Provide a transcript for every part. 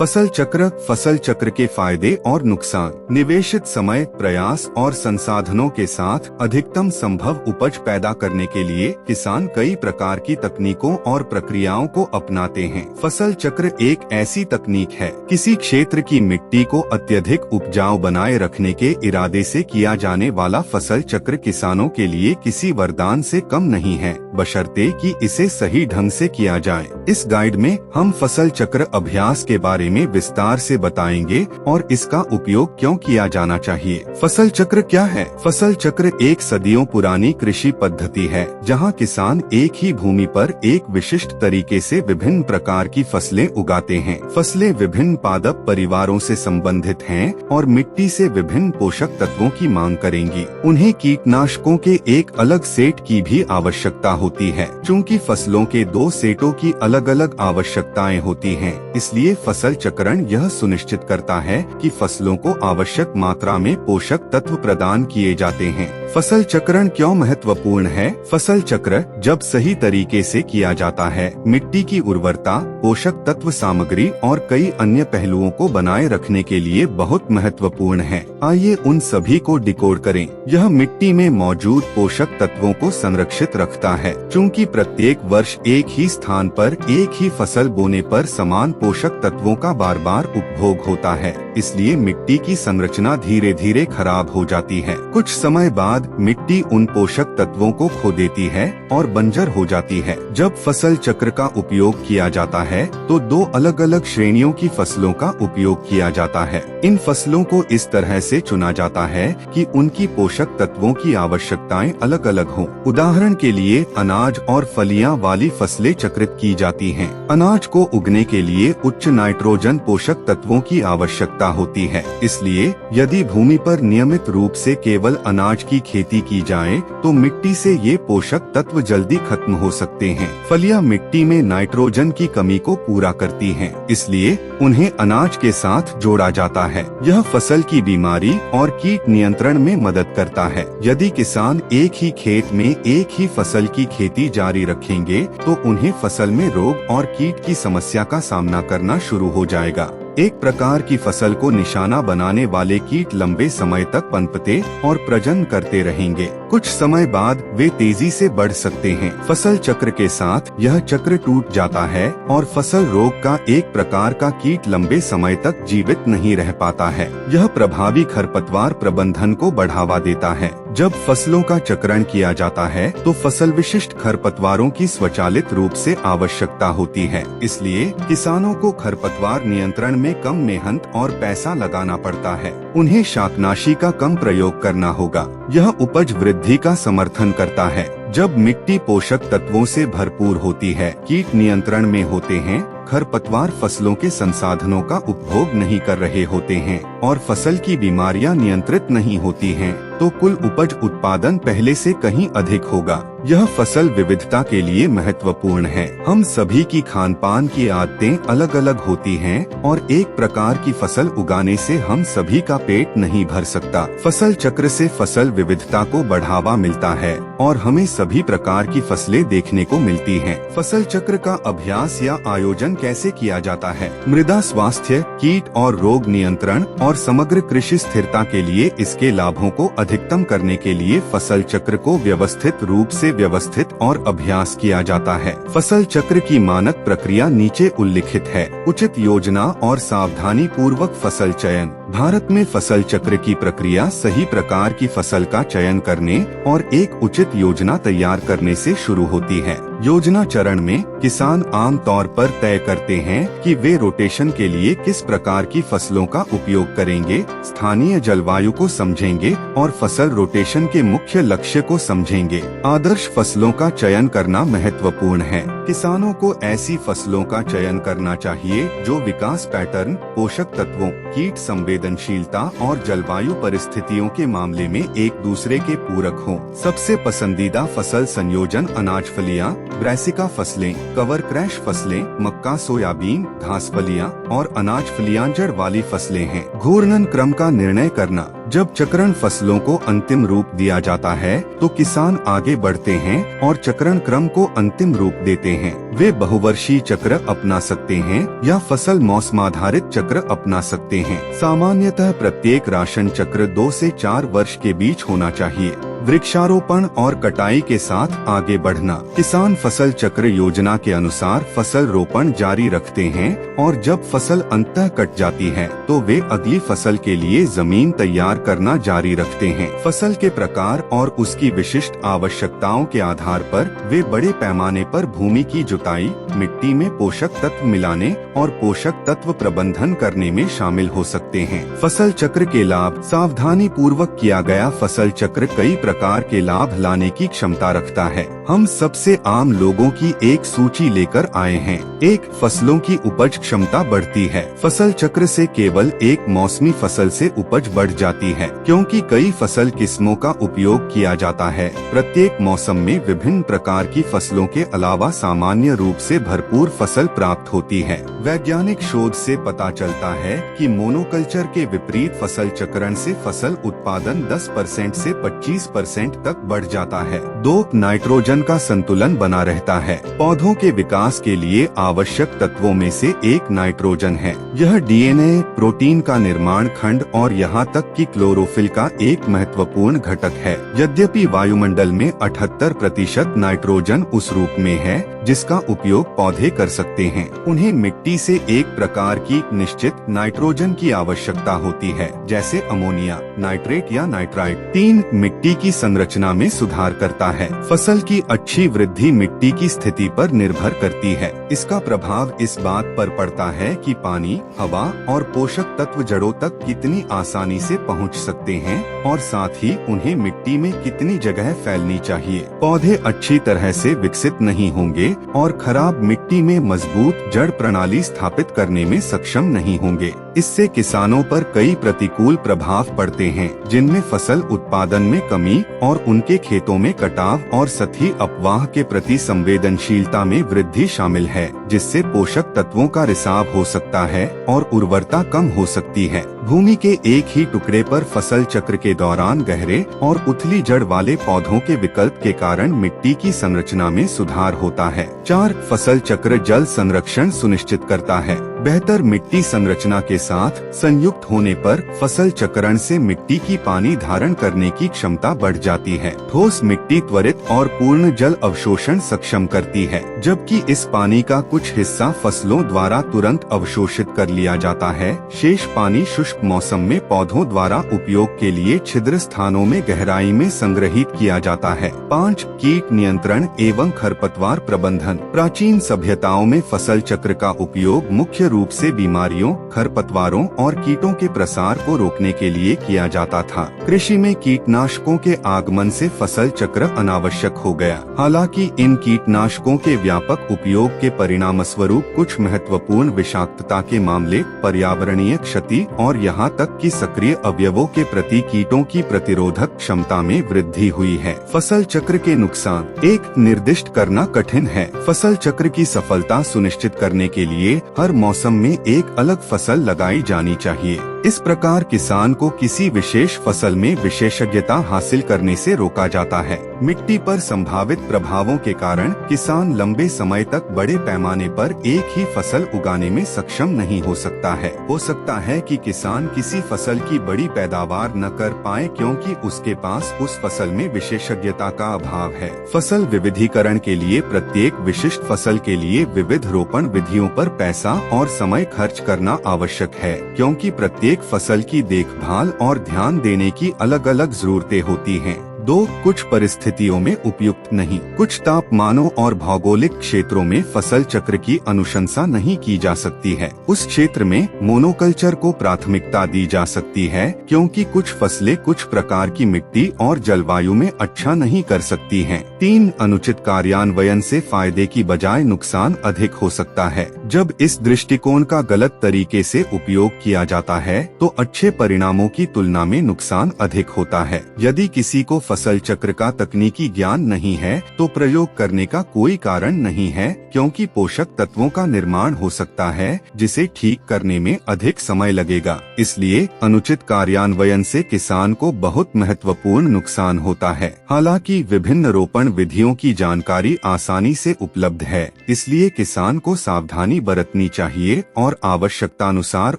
फसल चक्र के फायदे और नुकसान। निवेशित समय, प्रयास और संसाधनों के साथ अधिकतम संभव उपज पैदा करने के लिए किसान कई प्रकार की तकनीकों और प्रक्रियाओं को अपनाते हैं। फसल चक्र एक ऐसी तकनीक है, किसी क्षेत्र की मिट्टी को अत्यधिक उपजाऊ बनाए रखने के इरादे से किया जाने वाला फसल चक्र किसानों के लिए किसी वरदान से कम नहीं है, बशर्ते कि इसे सही ढंग से किया जाए। इस गाइड में हम फसल चक्र अभ्यास के बारे में विस्तार से बताएंगे और इसका उपयोग क्यों किया जाना चाहिए। फसल चक्र क्या है? फसल चक्र एक सदियों पुरानी कृषि पद्धति है, जहां किसान एक ही भूमि पर एक विशिष्ट तरीके से विभिन्न प्रकार की फसलें उगाते हैं। फसलें विभिन्न पादप परिवारों से संबंधित हैं और मिट्टी से विभिन्न पोषक तत्वों की मांग करेंगी। उन्हें कीटनाशकों के एक अलग सेट की भी आवश्यकता होती है। चूँकि फसलों के दो सेटों की अलग अलग आवश्यकताएं होती हैं, इसलिए फसल चक्रण यह सुनिश्चित करता है कि फसलों को आवश्यक मात्रा में पोषक तत्व प्रदान किए जाते हैं। फसल चक्रण क्यों महत्वपूर्ण है? फसल चक्र जब सही तरीके से किया जाता है, मिट्टी की उर्वरता, पोषक तत्व सामग्री और कई अन्य पहलुओं को बनाए रखने के लिए बहुत महत्वपूर्ण है। आइए उन सभी को डिकोड करें। यह मिट्टी में मौजूद पोषक तत्वों को संरक्षित रखता है। चूँकि प्रत्येक वर्ष एक ही स्थान पर एक ही फसल बोने पर समान पोषक तत्वों का बार बार उपभोग होता है, इसलिए मिट्टी की संरचना धीरे धीरे खराब हो जाती है। कुछ समय बाद मिट्टी उन पोषक तत्वों को खो देती है और बंजर हो जाती है। जब फसल चक्र का उपयोग किया जाता है तो दो अलग अलग श्रेणियों की फसलों का उपयोग किया जाता है। इन फसलों को इस तरह से चुना जाता है कि उनकी पोषक तत्वों की आवश्यकताएं अलग अलग हों। उदाहरण के लिए अनाज और फलियां वाली फसलें चक्रित की जाती हैं। अनाज को उगने के लिए उच्च नाइट्रोजन पोषक तत्वों की आवश्यकता होती है, इसलिए यदि भूमि पर नियमित रूप से केवल अनाज की खेती की जाए तो मिट्टी से ये पोषक तत्व जल्दी खत्म हो सकते हैं। फलियां मिट्टी में नाइट्रोजन की कमी को पूरा करती हैं, इसलिए उन्हें अनाज के साथ जोड़ा जाता है। यह फसल की बीमारी और कीट नियंत्रण में मदद करता है। यदि किसान एक ही खेत में एक ही फसल की खेती जारी रखेंगे तो उन्हें फसल में रोग और कीट की समस्या का सामना करना शुरू हो जाएगा। एक प्रकार की फसल को निशाना बनाने वाले कीट लंबे समय तक पनपते और प्रजनन करते रहेंगे। कुछ समय बाद वे तेजी से बढ़ सकते हैं। फसल चक्र के साथ यह चक्र टूट जाता है और फसल रोग का एक प्रकार का कीट लंबे समय तक जीवित नहीं रह पाता है। यह प्रभावी खरपतवार प्रबंधन को बढ़ावा देता है। जब फसलों का चक्रण किया जाता है तो फसल विशिष्ट खरपतवारों की स्वचालित रूप से आवश्यकता होती है, इसलिए किसानों को खरपतवार नियंत्रण में कम मेहनत और पैसा लगाना पड़ता है। उन्हें शाकनाशी का कम प्रयोग करना होगा। यह उपज वृद्धि का समर्थन करता है। जब मिट्टी पोषक तत्वों से भरपूर होती है, कीट नियंत्रण में होते हैं, खरपतवार फसलों के संसाधनों का उपभोग नहीं कर रहे होते हैं और फसल की बीमारियां नियंत्रित नहीं होती हैं, तो कुल उपज उत्पादन पहले से कहीं अधिक होगा। यह फसल विविधता के लिए महत्वपूर्ण है। हम सभी की खान पान की आदतें अलग अलग होती हैं और एक प्रकार की फसल उगाने से हम सभी का पेट नहीं भर सकता। फसल चक्र से फसल विविधता को बढ़ावा मिलता है और हमें सभी प्रकार की फसलें देखने को मिलती हैं। फसल चक्र का अभ्यास या आयोजन कैसे किया जाता है? मृदा स्वास्थ्य, कीट और रोग नियंत्रण और समग्र कृषि स्थिरता के लिए इसके लाभों को अधिकतम करने के लिए फसल चक्र को व्यवस्थित रूप से व्यवस्थित और अभ्यास किया जाता है। फसल चक्र की मानक प्रक्रिया नीचे उल्लिखित है। उचित योजना और सावधानी पूर्वक फसल चयन। भारत में फसल चक्र की प्रक्रिया सही प्रकार की फसल का चयन करने और एक उचित योजना तैयार करने से शुरू होती है। योजना चरण में किसान आम तौर पर तय करते हैं कि वे रोटेशन के लिए किस प्रकार की फसलों का उपयोग करेंगे, स्थानीय जलवायु को समझेंगे और फसल रोटेशन के मुख्य लक्ष्य को समझेंगे। आदर्श फसलों का चयन करना महत्वपूर्ण है। किसानों को ऐसी फसलों का चयन करना चाहिए जो विकास पैटर्न, पोषक तत्वों, कीट संवेदनशीलता और जलवायु परिस्थितियों के मामले में एक दूसरे के पूरक हों। सबसे पसंदीदा फसल संयोजन अनाज फलियां, ब्रैसिका फसलें, कवर क्रैश फसलें, मक्का, सोयाबीन, घास फलियां और अनाज फलियां जड़ वाली फसलें हैं। घूर्णन क्रम का निर्णय करना। जब चक्रण फसलों को अंतिम रूप दिया जाता है तो किसान आगे बढ़ते हैं और चक्रण क्रम को अंतिम रूप देते हैं। वे बहुवर्षीय चक्र अपना सकते हैं या फसल मौसमाधारित चक्र अपना सकते हैं। सामान्यतः प्रत्येक राशन चक्र 2 से 4 वर्ष के बीच होना चाहिए। वृक्षारोपण और कटाई के साथ आगे बढ़ना। किसान फसल चक्र योजना के अनुसार फसल रोपण जारी रखते हैं और जब फसल अंततः कट जाती है तो वे अगली फसल के लिए जमीन तैयार करना जारी रखते हैं। फसल के प्रकार और उसकी विशिष्ट आवश्यकताओं के आधार पर वे बड़े पैमाने पर भूमि की जुताई, मिट्टी में पोषक तत्व मिलाने और पोषक तत्व प्रबंधन करने में शामिल हो सकते हैं। फसल चक्र के लाभ। सावधानी पूर्वक किया गया फसल चक्र कई प्रकार के लाभ लाने की क्षमता रखता है। हम सबसे आम लोगों की एक सूची लेकर आए हैं। 1. फसलों की उपज क्षमता बढ़ती है। फसल चक्र से केवल एक मौसमी फसल से उपज बढ़ जाती है, क्योंकि कई फसल किस्मों का उपयोग किया जाता है। प्रत्येक मौसम में विभिन्न प्रकार की फसलों के अलावा सामान्य रूप से भरपूर फसल प्राप्त होती है। वैज्ञानिक शोध से पता चलता है कि मोनोकल्चर के विपरीत फसल चक्रण से फसल उत्पादन 10% से 25% तक बढ़ जाता है। 2. नाइट्रोजन का संतुलन बना रहता है। पौधों के विकास के लिए आवश्यक तत्वों में से एक नाइट्रोजन है। यह डीएनए, प्रोटीन का निर्माण खंड और यहाँ तक कि क्लोरोफिल का एक महत्वपूर्ण घटक है। यद्यपि वायुमंडल में 78% नाइट्रोजन उस रूप में है जिसका उपयोग पौधे कर सकते हैं। उन्हें मिट्टी से एक प्रकार की निश्चित नाइट्रोजन की आवश्यकता होती है, जैसे अमोनिया, नाइट्रेट या नाइट्राइट। 3. मिट्टी की संरचना में सुधार करता है। फसल की अच्छी वृद्धि मिट्टी की स्थिति पर निर्भर करती है। इसका प्रभाव इस बात पर पड़ता है कि पानी, हवा और पोषक तत्व जड़ों तक कितनी आसानी से पहुंच सकते हैं और साथ ही उन्हें मिट्टी में कितनी जगह फैलनी चाहिए। पौधे अच्छी तरह से विकसित नहीं होंगे और खराब मिट्टी में मजबूत जड़ प्रणाली स्थापित करने में सक्षम नहीं होंगे। इससे किसानों पर कई प्रतिकूल प्रभाव पड़ते हैं, जिनमें फसल उत्पादन में कमी और उनके खेतों में कटाव और सतही अपवाह के प्रति संवेदनशीलता में वृद्धि शामिल है, जिससे पोषक तत्वों का रिसाव हो सकता है और उर्वरता कम हो सकती है। भूमि के एक ही टुकड़े पर फसल चक्र के दौरान गहरे और उथली जड़ वाले पौधों के विकल्प के कारण मिट्टी की संरचना में सुधार होता है। 4. फसल चक्र जल संरक्षण सुनिश्चित करता है। बेहतर मिट्टी संरचना के साथ संयुक्त होने पर फसल चक्रण से मिट्टी की पानी धारण करने की क्षमता बढ़ जाती है। ठोस मिट्टी त्वरित और पूर्ण जल अवशोषण सक्षम करती है, जबकि इस पानी का कुछ हिस्सा फसलों द्वारा तुरंत अवशोषित कर लिया जाता है। शेष पानी शुष्क मौसम में पौधों द्वारा उपयोग के लिए छिद्र स्थानों में गहराई में संग्रहित किया जाता है। 5. कीट नियंत्रण एवं खरपतवार प्रबंधन। प्राचीन सभ्यताओं में फसल चक्र का उपयोग मुख्य रूप से बीमारियों, खरपतवारों और कीटों के प्रसार को रोकने के लिए किया जाता था। कृषि में कीटनाशकों के आगमन से फसल चक्र अनावश्यक हो गया। हालांकि इन कीटनाशकों के व्यापक उपयोग के परिणामस्वरूप कुछ महत्वपूर्ण विषाक्तता के मामले, पर्यावरणीय क्षति और यहाँ तक कि सक्रिय अवयवों के प्रति कीटों की प्रतिरोधक क्षमता में वृद्धि हुई है। फसल चक्र के नुकसान। 1. निर्दिष्ट करना कठिन है। फसल चक्र की सफलता सुनिश्चित करने के लिए हर मौसम में एक अलग फसल लगाई जानी चाहिए। इस प्रकार किसान को किसी विशेष फसल में विशेषज्ञता हासिल करने से रोका जाता है। मिट्टी पर संभावित प्रभावों के कारण किसान लंबे समय तक बड़े पैमाने पर एक ही फसल उगाने में सक्षम नहीं हो सकता है। हो सकता है कि किसान किसी फसल की बड़ी पैदावार न कर पाए क्योंकि उसके पास उस फसल में विशेषज्ञता का अभाव है। फसल विविधीकरण के लिए प्रत्येक विशिष्ट फसल के लिए विविध रोपण विधियों पर पैसा और समय खर्च करना आवश्यक है, क्योंकि प्रत्येक फसल की देखभाल और ध्यान देने की अलग अलग जरूरतें होती हैं। 2. कुछ परिस्थितियों में उपयुक्त नहीं। कुछ तापमानों और भौगोलिक क्षेत्रों में फसल चक्र की अनुशंसा नहीं की जा सकती है। उस क्षेत्र में मोनोकल्चर को प्राथमिकता दी जा सकती है, क्योंकि कुछ फसलें कुछ प्रकार की मिट्टी और जलवायु में अच्छा नहीं कर सकती हैं। 3. अनुचित कार्यान्वयन से फायदे की बजाय नुकसान अधिक हो सकता है। जब इस दृष्टिकोण का गलत तरीके से उपयोग किया जाता है तो अच्छे परिणामों की तुलना में नुकसान अधिक होता है। यदि किसी को फसल चक्र का तकनीकी ज्ञान नहीं है तो प्रयोग करने का कोई कारण नहीं है, क्योंकि पोषक तत्वों का निर्माण हो सकता है जिसे ठीक करने में अधिक समय लगेगा। इसलिए अनुचित कार्यान्वयन से किसान को बहुत महत्वपूर्ण नुकसान होता है। हालांकि विभिन्न रोपण विधियों की जानकारी आसानी से उपलब्ध है, इसलिए किसान को सावधानी बरतनी चाहिए और आवश्यकतानुसार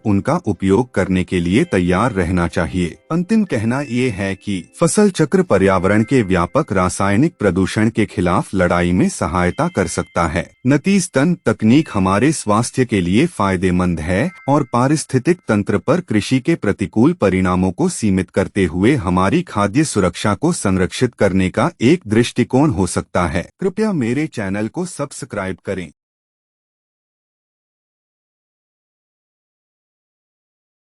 उनका उपयोग करने के लिए तैयार रहना चाहिए। अंतिम कहना ये है कि फसल चक्र पर्यावरण के व्यापक रासायनिक प्रदूषण के खिलाफ लड़ाई में सहायता कर सकता है। नतीजतन तकनीक हमारे स्वास्थ्य के लिए फायदेमंद है और पारिस्थितिक तंत्र पर कृषि के प्रतिकूल परिणामों को सीमित करते हुए हमारी खाद्य सुरक्षा को संरक्षित करने का एक दृष्टिकोण हो सकता है। कृपया मेरे चैनल को सब्सक्राइब करें।